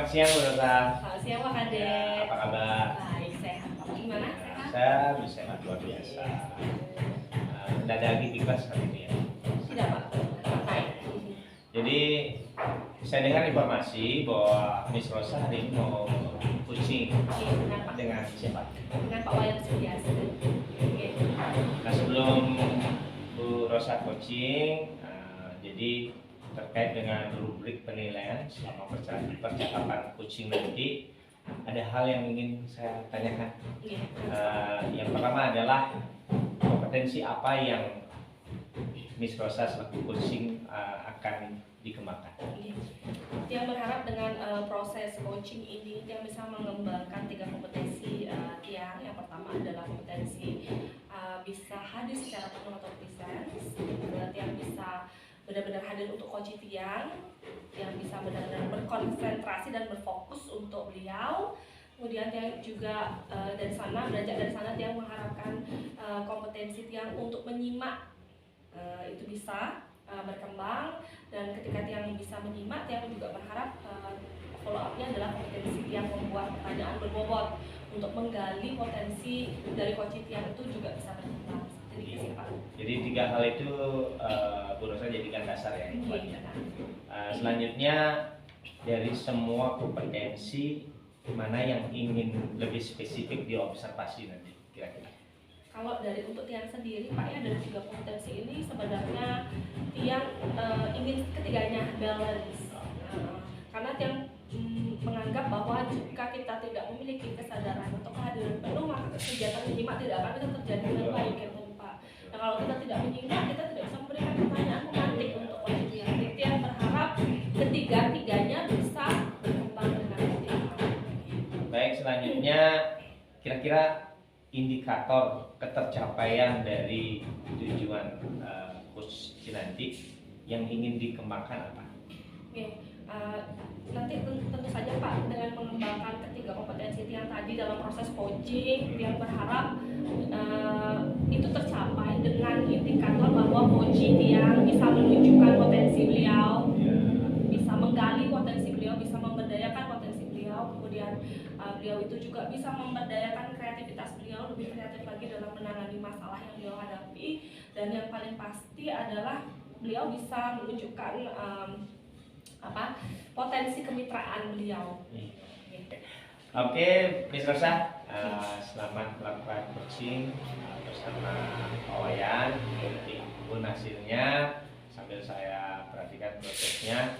siang Bu Rosa. Selamat siang Pak Kade. Ya, apa kabar? Baik, sehat. Pak gimana? Sehat? Saya sehat luar biasa. Udah ada lagi di kelas hari ini ya. Tidak Pak. Baik. Jadi saya dengar informasi bahwa Miss Rosa hari ini mau coaching Iya, benar Pak. dengan siapa? Dengan Pak Wayan Sudiasa. Oke. Nah sebelum Bu Rosa coaching, jadi terkait dengan rubrik penilaian selama percakapan coaching nanti, ada hal yang ingin saya tanyakan. Iya. Yang pertama adalah kompetensi apa yang Miss Rosa selaku coaching akan dikembangkan. Iya. Yang berharap dengan proses coaching ini yang bisa mengembangkan 3 kompetensi Tiang. Yang pertama adalah kompetensi bisa hadir secara penuh atau presence. Yang bisa benar-benar hadir untuk coaching Tiang, yang bisa benar-benar berkonsentrasi dan berfokus untuk beliau. Kemudian Tiang juga dari sana belajar dari sana Tiang mengharapkan kompetensi Tiang untuk menyimak itu bisa berkembang, dan ketika Tiang bisa menyimak, Tiang juga berharap follow up-nya adalah kompetensi Tiang membuat pertanyaan berbobot untuk menggali potensi dari coaching Tiang itu juga bisa berkembang. Jadi sih Pak. Jadi 3 hal itu Bu Rosa jadikan dasar ya. Iya. Selanjutnya dari semua kompetensi mana yang ingin lebih spesifik diobservasi nanti kira-kira? Kalau dari untuk Tiang sendiri Pak ya, dari 3 kompetensi ini sebenarnya Tiang ingin ketiganya balance. Karena Tiang menganggap bahwa jika kita tidak memiliki kesadaran atau kehadiran penuh, maka kegiatan menyimak tidak akan bisa terjadi dengan baik ya Pak. Nah kalau kita tidak menyimak, kita tidak bisa memberikan pertanyaan pemantik untuk coaching Tiang. Jadi Tiang berharap ketiga-tiganya bisa berkembang dengan baik. Baik, selanjutnya kira-kira indikator ketercapaian dari tujuan coach nanti yang ingin dikembangkan apa? Oke, nanti tentu saja Pak, dengan mengembangkan ketiga kompetensi Tiang tadi dalam proses coaching, Tiang berharap itu tercapai dengan indikator bahwa coaching Tiang bisa menunjukkan potensi beliau, bisa menggali potensi beliau, bisa memberdayakan potensi beliau, kemudian beliau itu juga bisa memberdayakan kreativitas beliau, lebih kreatif lagi dalam menangani masalah yang beliau hadapi, dan yang paling pasti adalah beliau bisa menunjukkan potensi kemitraan beliau. Oke, Miss Rosa, selamat melakukan coaching bersama Pak Wayan. Nanti pun hasilnya sambil saya perhatikan prosesnya.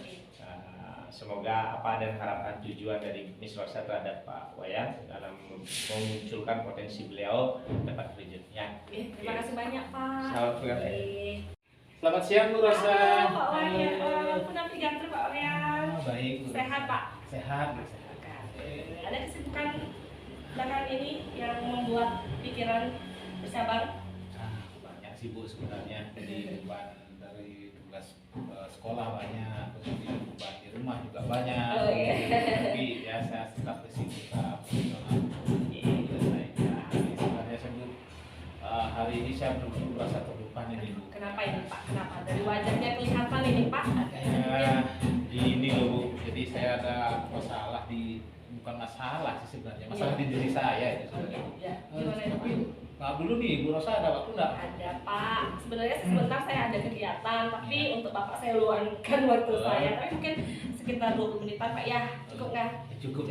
Semoga apa dan harapan tujuan dari Miss Rosa terhadap Pak Wayan dalam memunculkan potensi beliau dapat terwujudnya. Terima kasih banyak Pak. Selamat bergabung. Selamat siang Bu Rosa. Pak Wayan, pendamping ganti Pak Wayan. Baik Bu. Sehat Pak. Sehat. Ada kesibukan belakangan ini yang membuat pikiran bersabar? Banyak sih Bu sebenarnya. Jadi beban dari tugas sekolah banyak, kemudian beban di rumah juga banyak. Oh, iya. Tapi ya saya tetap kesibukan profesional. Sebenarnya saya Bu, hari ini saya betul-betul merasa terlupa nih Bu. Kenapa ini Pak? Kenapa? Dari wajahnya kelihatan ini Pak. Ini loh Bu, jadi saya ada masalah bukan masalah sih sebenarnya, masalah di diri saya itu sebenarnya. Ya, gimana itu Pak? Nah dulu nih Bu Rosa ada waktu enggak? Ada Pak. Sebenarnya sebentar saya ada kegiatan, tapi untuk Bapak saya luangkan waktu saya. Tapi mungkin sekitar 20 menitan Pak ya. Cukup nggak? Cukup.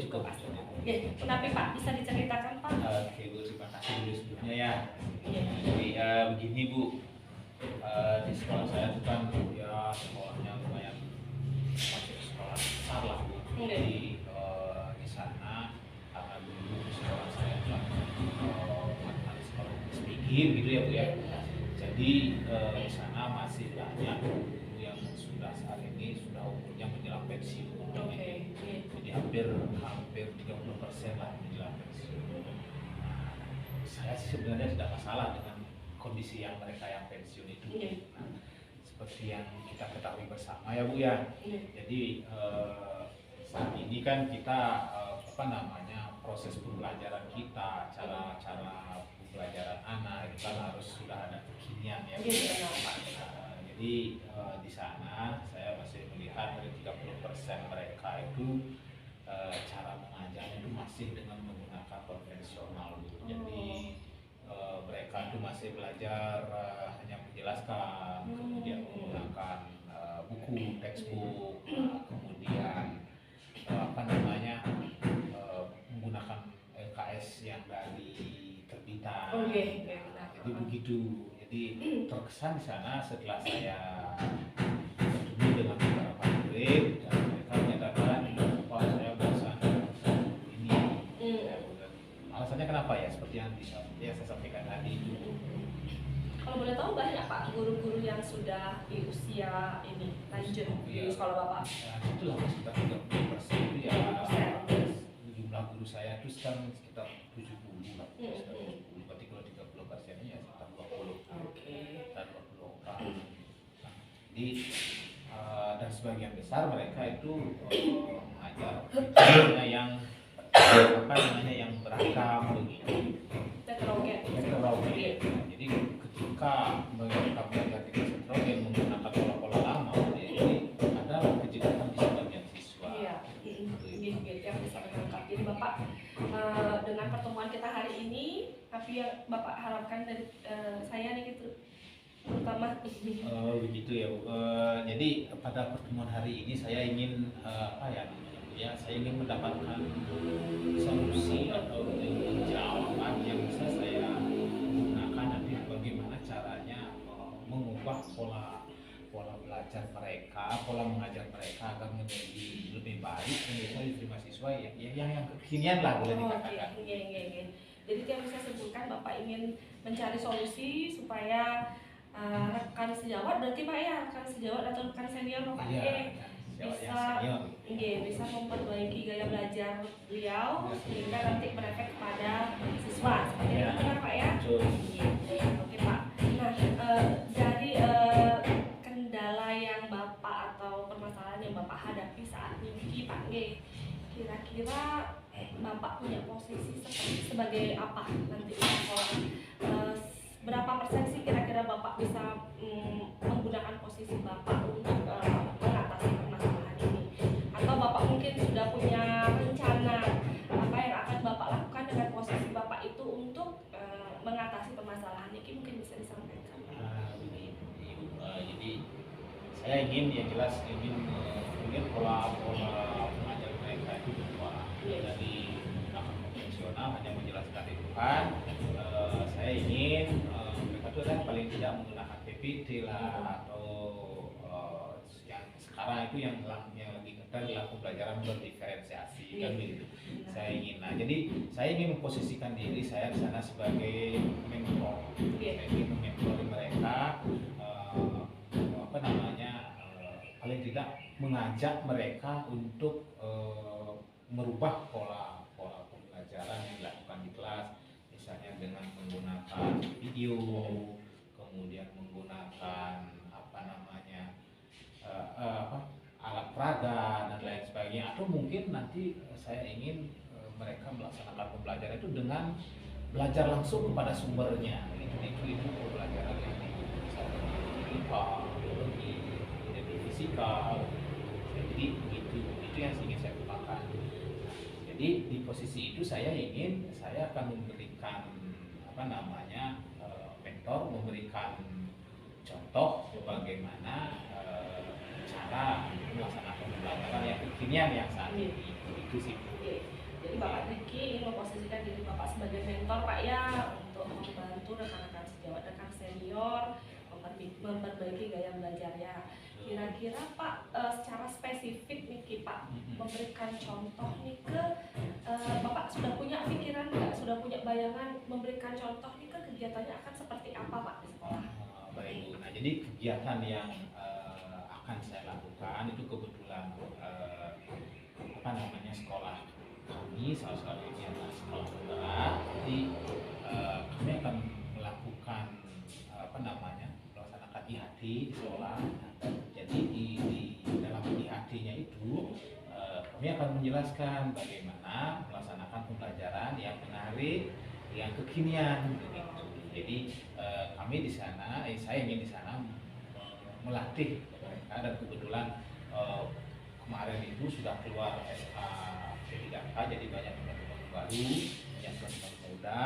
Oke, kenapa Pak? Bisa diceritakan Pak? Oke Bu, terima kasih dulu sebelumnya ya. Iya. Jadi begini Bu, di sekolah saya itu kan ya sekolahnya lumayan masuk sekolah besar lah Bu. Jadi di sana karena dulu sekolah saya itu ada sekolah speaking gitu ya Bu ya. Jadi di sana masih banyak guru yang sudah saat ini sudah umurnya menjelang pensiun. Oke. Jadi hampir 30% lah menjelang pensiun. Nah, saya sih sebenarnya tidak masalah dengan kondisi yang mereka yang pensiun itu. Nah, seperti yang kita ketahui bersama ya Bu ya. Jadi saat ini kan kita proses pembelajaran kita, cara pembelajaran anak itu kan harus sudah ada kekinian ya. Jadi di sana saya masih melihat dari 30% mereka itu cara mengajarnya itu masih dengan menggunakan konvensional gitu. Jadi mereka itu masih belajar hanya menjelaskan, kemudian menggunakan buku, textbook, kemudian apa namanya menggunakan LKS yang dari terbitan. Jadi begitu. Jadi terkesan di sana setelah saya bertemu dengan beberapa murid, dan mereka menyatakan bahwa saya bosan ini. Alasannya kenapa ya? Seperti yang saya sampaikan tadi itu. Kalau boleh tahu banyak Pak guru-guru yang sudah di usia ini lanjut di sekolah Bapak? Ya, itulah sekitar 30% itu ya. Jumlah guru saya itu sekarang sekitar 70 lah. Sekitar 70. Berarti kalau 30% nya ya sekitar 20. Sekitar 20 orang. Nah, jadi dan sebagian besar mereka itu mengajar yang apa namanya yang beragam begitu. Heterogen. Jadi ketika mereka belajar di kelas heterogen menggunakan pola-pola lama, jadi ada kejenuhan di sebagian siswa. Iya, gitu yang bisa menangkap. Jadi Bapak dengan pertemuan kita hari ini, tapi yang Bapak harapkan dari saya nih gitu, terutama begitu ya Bu. Jadi pada pertemuan hari ini saya ingin apa ya namanya Bu ya, saya ingin mendapatkan solusi atau jawaban yang bisa saya gunakan nanti bagaimana caranya mengubah pola belajar mereka, pola mengajar mereka agar menjadi lebih baik dan bisa diterima siswa yang kekinian lah boleh dikatakan. Jadi yang bisa sebutkan Bapak ingin mencari solusi supaya rekan sejawat berarti Pak ya, rekan sejawat atau rekan senior Bapak bisa memperbaiki gaya belajar beliau sehingga nanti berefek kepada siswa seperti itu kan Pak ya. Oke Pak. Nah dari kendala yang Bapak atau permasalahan yang Bapak hadapi saat ini Pak kira-kira Bapak punya posisi sebagai apa nanti di sekolah? Berapa persen sih kira-kira Bapak bisa menggunakan posisi Bapak untuk mengatasi permasalahan ini? Atau Bapak mungkin sudah punya rencana apa yang akan Bapak lakukan dengan posisi Bapak itu untuk mengatasi permasalahan ini? Mungkin bisa disampaikan. Jadi saya ingin yang jelas ingin pola mengajar mereka itu berubah dari menggunakan konvensional hanya menjelaskan itu kan. Saya ingin mereka itu kan paling tidak menggunakan PPT lah atau yang sekarang itu yang lagi ngetren adalah pembelajaran berdiferensiasi kan begitu. Saya ingin, nah jadi saya ingin memposisikan diri saya di sana sebagai mentor. Saya ingin menmentori mereka, apa namanya, paling tidak mengajak mereka untuk merubah pola pembelajaran yang dilakukan di kelas, misalnya dengan menggunakan video, kemudian menggunakan apa namanya alat peraga dan lain sebagainya, atau mungkin nanti saya ingin mereka melaksanakan pembelajaran itu dengan belajar langsung kepada sumbernya, itu pembelajaran yang misalnya di IPA, biologi, kemudian di fisika, jadi itu yang ingin saya kembangkan. Jadi di posisi itu saya akan memberikan apa namanya mentor, memberikan contoh bagaimana cara melaksanakan pembelajaran yang kekinian yang saat ini. Itu sih. Jadi Bapak Riki ingin memposisikan diri Bapak sebagai mentor Pak ya, untuk membantu rekan-rekan sejawat, rekan senior memperbaiki gaya belajarnya. Kira-kira Pak secara spesifik nih Pak memberikan contoh nih ke Bapak sudah punya pikiran nggak, sudah punya bayangan memberikan contoh nih ke kegiatannya akan seperti apa Pak di sekolah? Baik Bu. Nah jadi kegiatan yang akan saya lakukan itu kebetulan apa namanya sekolah kami salah satunya sekolah penggerak. Jadi kami akan melakukan apa namanya melaksanakan IHD di sekolah. Jadi di dalam IHD-nya itu kami akan menjelaskan bagaimana melaksanakan pembelajaran yang menarik, yang kekinian begitu. Jadi kami di sana, saya ingin di sana melatih mereka, dan kebetulan kemarin itu sudah keluar SK P3K, jadi banyak teman-teman baru, banyak teman-teman muda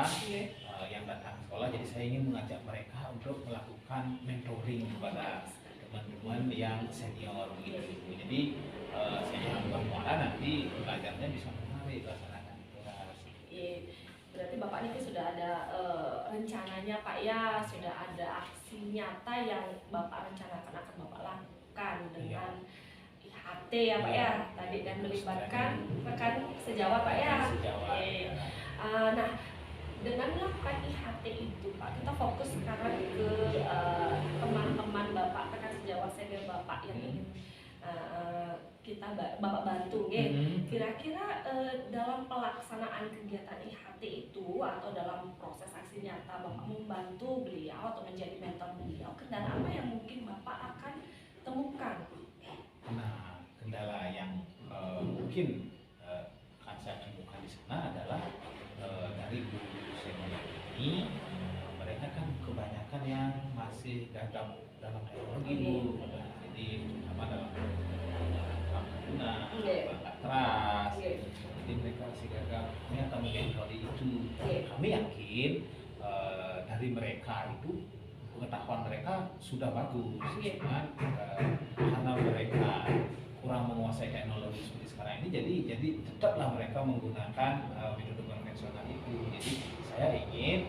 yang datang ke sekolah. Jadi saya ingin mengajak mereka untuk melakukan mentoring kepada teman-teman yang senior gitu. Jadi saya bermuara nanti belajarnya bisa menarik laksanakan kelas. Berarti Bapak ini sudah ada rencananya Pak ya, sudah ada aksi nyata yang Bapak rencanakan akan Bapak lakukan dengan IHT ya Pak ya, tadi, dan melibatkan rekan sejawat Pak ya. Nah, dengan melakukan IHT itu Pak, kita fokus sekarang ke teman-teman Bapak, rekan sejawat senior Bapak yang ingin kita Bapak bantu, kira-kira dalam pelaksanaan kegiatan IHT itu atau dalam proses aksi nyata Bapak membantu beliau atau menjadi mentor beliau, kendala apa yang mungkin Bapak akan temukan? Nah, kendala yang mungkin akan saya temukan di sana adalah dari guru senior ini, mereka kan kebanyakan yang masih gagap dalam teknologi Bu. Jadi apa dalam perangkat keras, jadi mereka masih gagap. Kami akan mengentori itu. Kami yakin dari mereka itu pengetahuan mereka sudah bagus, cuman karena mereka kurang menguasai teknologi seperti sekarang ini, jadi tetaplah mereka menggunakan metode konvensional itu. Jadi saya ingin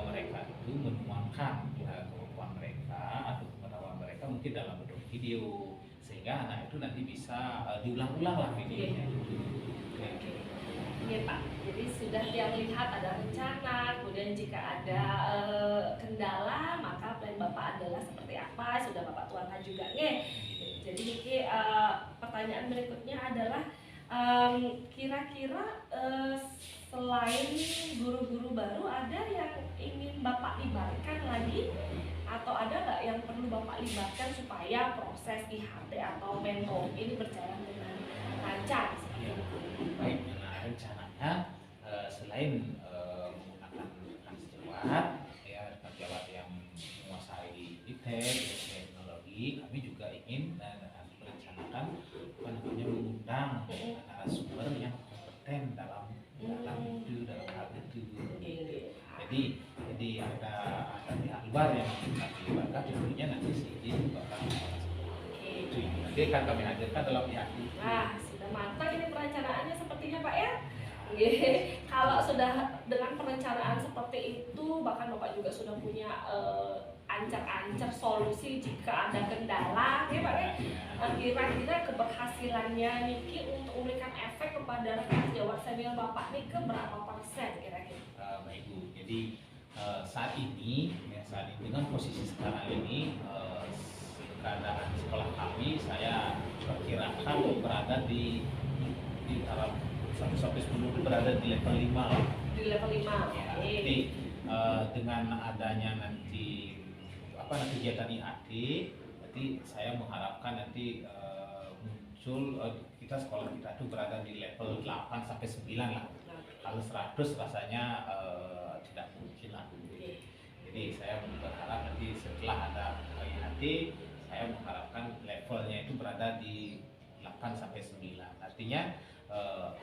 mereka itu menuangkan kemampuan mereka atau pengetahuan mereka mungkin dalam bentuk video, sehingga anak itu nanti bisa diulang-ulang lah videonya. Oke Pak, jadi sudah yang lihat ada rencana, kemudian jika ada kendala maka plan Bapak adalah seperti apa, sudah Bapak tuangkan juga nih. Jadi pertanyaan berikutnya adalah kira-kira selain guru-guru baru ada yang ingin Bapak libatkan lagi, atau ada nggak yang perlu Bapak libatkan supaya proses IHT atau mentoring ini berjalan dengan lancar? Baik, nah rencananya selain menggunakan rekan sejawat, ya rekan sejawat yang menguasai teknologi, kami juga ingin merencanakan mengundang narasumber yang kompeten dalam hal itu. Jadi ada pihak luar yang kita libatkan, tentunya nanti izin Bapak. Nanti akan kami hadirkan dalam pihak itu. Sudah matang ini perencanaannya sepertinya Pak ya. Kalau sudah dengan perencanaan seperti itu, bahkan Bapak juga sudah punya ancar-ancar solusi jika ada kendala, ya Pak ya. Kira-kira keberhasilannya Niki untuk memberikan efek kepada rekan sejawat senior Bapak nih ke berapa persen kira-kira? Baik Bu, jadi saat ini dengan posisi sekarang ini keadaan sekolah kami saya perkirakan berada di taraf 1 sampai 10 itu berada di level 5 lah. Di level 5. Ya, jadi dengan adanya nanti kegiatan IHT, berarti saya mengharapkan nanti muncul kita sekolah kita itu berada di level 8 sampai 9 lah. Kalau 100 rasanya tidak mungkin lah. Jadi saya berharap nanti setelah ada IHT, saya mengharapkan levelnya itu berada di 8 sampai 9. Artinya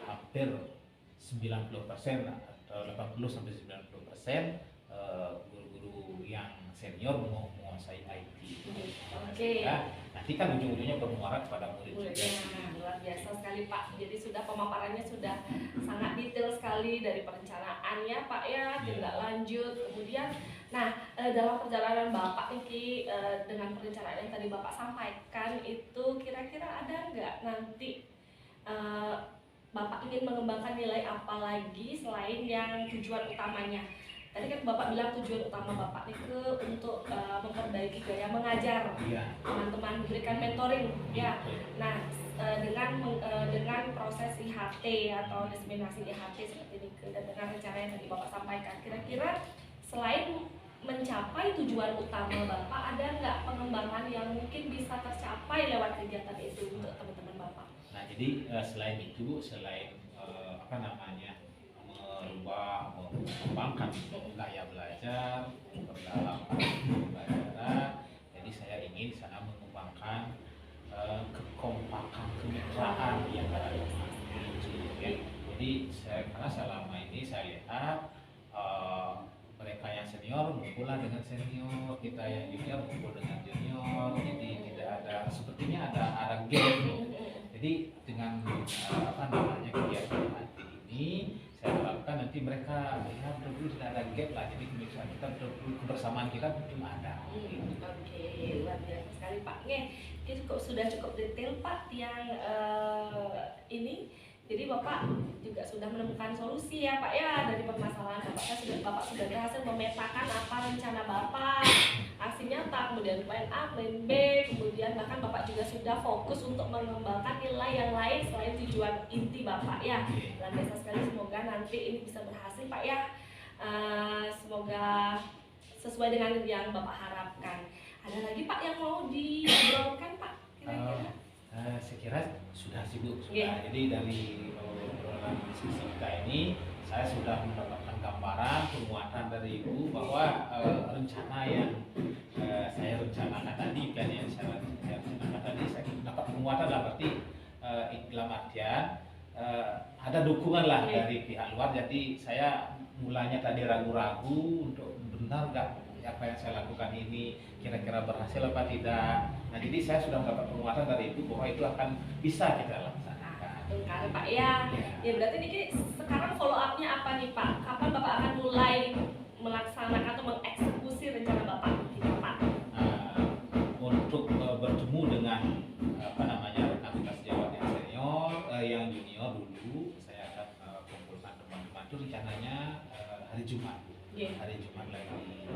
hampir 90% atau 80 sampai 90% guru-guru yang senior menguasai IT. Nah, nanti kan ujung-ujungnya bermuara kepada murid juga. Luar biasa sekali Pak. Jadi sudah pemaparannya sudah sangat detail sekali dari perencanaannya Pak ya, tindak lanjut. Kemudian, dalam perjalanan Bapak Niki dengan perencanaan yang tadi Bapak sampaikan itu, kira-kira ada nggak nanti Bapak ingin mengembangkan nilai apa lagi selain yang tujuan utamanya? Tadi kan Bapak bilang tujuan utama Bapak itu untuk memperbaiki gaya mengajar teman-teman, memberikan mentoring ya. Nah, dengan proses IHT atau diseminasi IHT seperti ini dan dengan rencana yang tadi Bapak sampaikan, kira-kira selain mencapai tujuan utama Bapak, ada nggak pengembangan yang mungkin bisa tercapai lewat kegiatan itu untuk teman-teman Bapak? Nah, jadi selain itu, selain merubah, mengembangkan gaya belajar, memperdalam pembelajaran, jadi saya ingin sana mengembangkan kekompakan, kemitraan yang ada di ya. Jadi karena selama ini saya lihat mereka yang senior ngumpul dengan senior, kita yang junior ngumpul dengan junior, jadi tidak ada, sepertinya ada gap. Jadi dengan kegiatan nanti ini saya harapkan nanti mereka ya betul tidak ada gap lah, jadi kemitraan kita betul, kebersamaan kita betul ada. Oke, luar biasa sekali Pak. Kita sudah cukup detail Pak yang ini. Jadi Bapak juga sudah menemukan solusi ya Pak ya dari permasalahan Bapak sudah berhasil memetakan apa rencana Bapak, aksi nyata, kemudian plan A, plan B, kemudian bahkan Bapak juga sudah fokus untuk mengembangkan nilai yang lain selain tujuan inti Bapak ya. Luar biasa sekali, semoga nanti ini bisa berhasil Pak ya. Semoga sesuai dengan yang Bapak harapkan. Ada lagi Pak yang mau diobrolkan Pak kira-kira? Saya kira sudah sih Bu, sudah. Jadi dari obrolan diskusi kita ini saya sudah mendapatkan gambaran penguatan dari Ibu bahwa rencana yang saya rencanakan tadi, plan yang saya rencanakan tadi, saya dapat penguatan lah, berarti dalam artian ada dukungan lah dari pihak luar. Jadi saya mulanya tadi ragu-ragu untuk benar nggak apa yang saya lakukan ini kira-kira berhasil apa tidak. Nah, jadi saya sudah mendapat penguatan dari Ibu bahwa itu akan bisa kita laksanakan. Betul Pak ya. Ya berarti ini sekarang follow up-nya apa nih Pak? Kapan Bapak akan mulai melaksanakan atau mengeksekusi rencana Bapak? Pak? Untuk bertemu dengan rekan-rekan sejawat yang senior, yang junior dulu, saya akan kumpulkan teman-teman itu rencananya hari Jumat. Hari Jumat lagi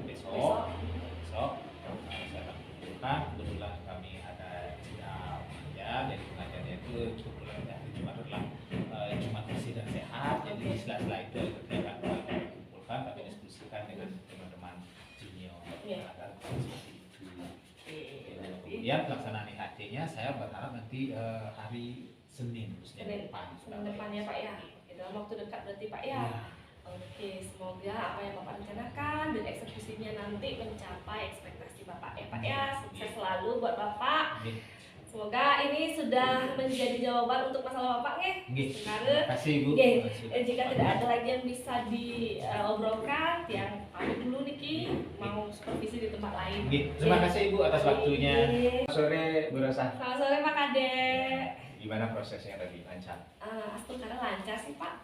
besok saya akan kumpulkan. Kebetulan kami ada sidang pengajar, jadi pengajarnya itu kebetulan hari Jumat adalah Jumat bersih dan sehat. Jadi di sela-sela itu kita akan kumpulkan, kami diskusikan dengan teman-teman junior agar seperti itu. Kemudian pelaksanaan IHT-nya saya berharap nanti hari Senin depan. Senin depan ya Pak ya. Dalam waktu dekat berarti Pak ya. Oke, semoga apa yang Bapak rencanakan dan eksekusinya nanti mencapai ekspektasi Bapak ya Pak ya. Sukses selalu buat Bapak. Semoga ini sudah menjadi jawaban untuk masalah Bapak ya. Sekarang terima kasih Bu. Jika tidak ada lagi yang bisa diobrolkan, yang pamit dulu Niki mau supervisi di tempat lain. Terima kasih Ibu atas waktunya. Selamat sore Bu Rosa. Selamat sore Pak Kadek. Gimana prosesnya tadi, lancar? Karena lancar sih Pak.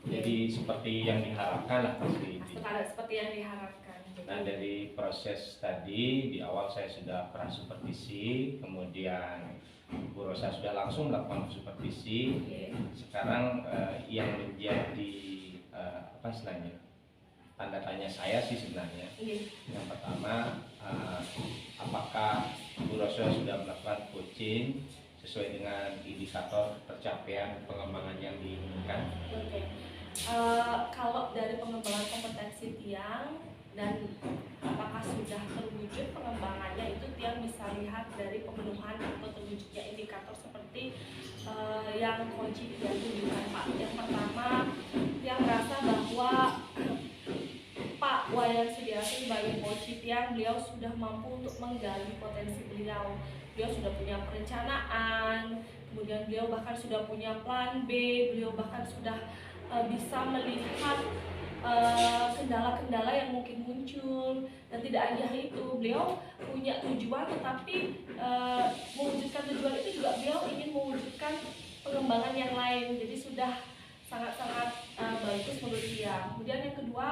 Jadi seperti yang diharapkan lah pasti. Seperti yang diharapkan. Nah, dari proses tadi di awal saya sudah pernah supervisi, kemudian Bu Rosa sudah langsung melakukan supervisi. Sekarang yang menjadi tanda tanya saya sih sebenarnya. Yang pertama, apakah Bu Rosa sudah melakukan coaching sesuai dengan indikator tercapaian pengembangan yang diinginkan? Kalau dari pengembangan kompetensi Tiang dan apakah sudah terwujud pengembangannya, itu Tiang bisa lihat dari pemenuhan atau terwujudnya indikator seperti yang coaching Tiang tunjukkan Pak. Yang pertama, Tiang merasa bahwa Pak Wayan Sudiarto sebagai coach Tiang, beliau sudah mampu untuk menggali potensi beliau. Beliau sudah punya perencanaan, kemudian beliau bahkan sudah punya plan B, beliau bahkan sudah bisa melihat kendala-kendala yang mungkin muncul, dan tidak hanya itu, beliau punya tujuan, tetapi mewujudkan tujuan itu juga beliau ingin mewujudkan pengembangan yang lain. Jadi sudah sangat-sangat bagus menurut dia. Kemudian yang kedua,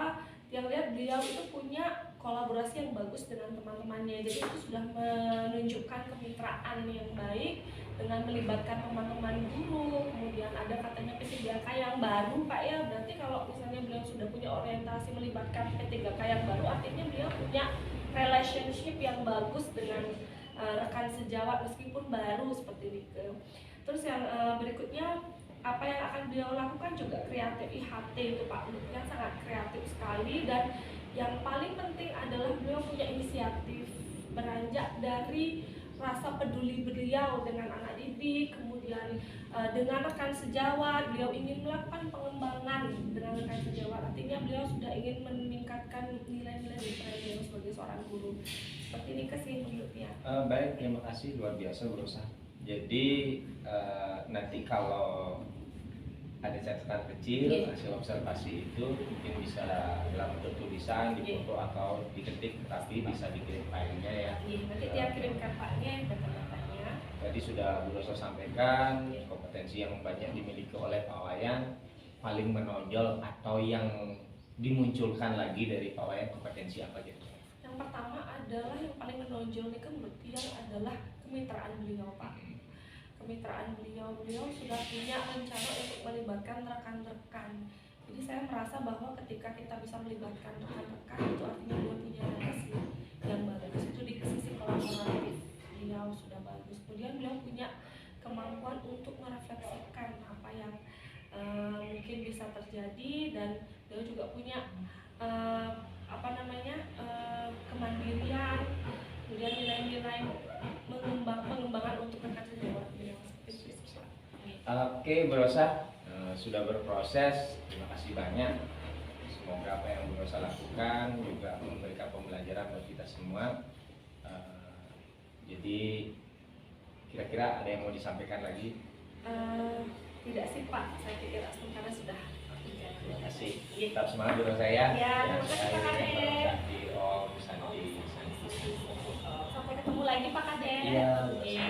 yang lihat beliau itu punya kolaborasi yang bagus dengan teman-temannya. Jadi itu sudah menunjukkan kemitraan yang baik dengan melibatkan teman-teman guru. Kemudian ada katanya P3K yang baru Pak ya. Berarti kalau misalnya beliau sudah punya orientasi melibatkan P3K yang baru, artinya beliau punya relationship yang bagus dengan rekan sejawat meskipun baru seperti itu. Terus yang berikutnya, apa yang akan beliau lakukan juga kreatif IHT itu Pak, yang sangat kreatif sekali. Dan yang paling penting adalah beliau punya inisiatif beranjak dari rasa peduli beliau dengan anak didik, kemudian dengan rekan sejawat. Beliau ingin melakukan pengembangan dengan rekan sejawat, artinya beliau sudah ingin meningkatkan nilai-nilai dari beliau sebagai seorang guru. Seperti ini sih menurutnya. Baik, terima kasih, luar biasa Bu Rosa. Jadi nanti kalau ada catatan kecil Iya. hasil observasi itu mungkin bisa dalam bentuk tulisan, difoto atau diketik, tapi bisa dikirim filenya ya. Iya, nanti dia kirimkan paknya data-datanya. Tadi sudah Bu Rosa sampaikan kompetensi yang banyak dimiliki oleh Pak Wayan, paling menonjol atau yang dimunculkan lagi dari Pak Wayan kompetensi apa gitu? Yang pertama adalah yang paling menonjol nih kemudian adalah kemitraan beliau Pak. Kemitraan beliau sudah punya rencana untuk melibatkan rekan-rekan. Jadi saya merasa bahwa ketika kita bisa melibatkan rekan-rekan itu artinya beliau punya relasi yang bagus. Itu di sisi kolaboratif beliau sudah bagus. Kemudian beliau punya kemampuan untuk merefleksikan apa yang mungkin bisa terjadi, dan beliau juga punya kemandirian, kemudian nilai-nilai pengembangan untuk rekan sejawat beliau. Oke Bu Rosa, sudah berproses, terima kasih banyak. Semoga apa yang Bu Rosa lakukan juga memberikan pembelajaran buat kita semua. Jadi kira-kira ada yang mau disampaikan lagi? Tidak sih Pak, saya pikir karena sudah. Terima kasih. Tetap semangat Bu Rosa ya. Ya, terima kasih Pak Kades. Santi Om, Santi. Sampai ketemu lagi Pak Kades. Iya.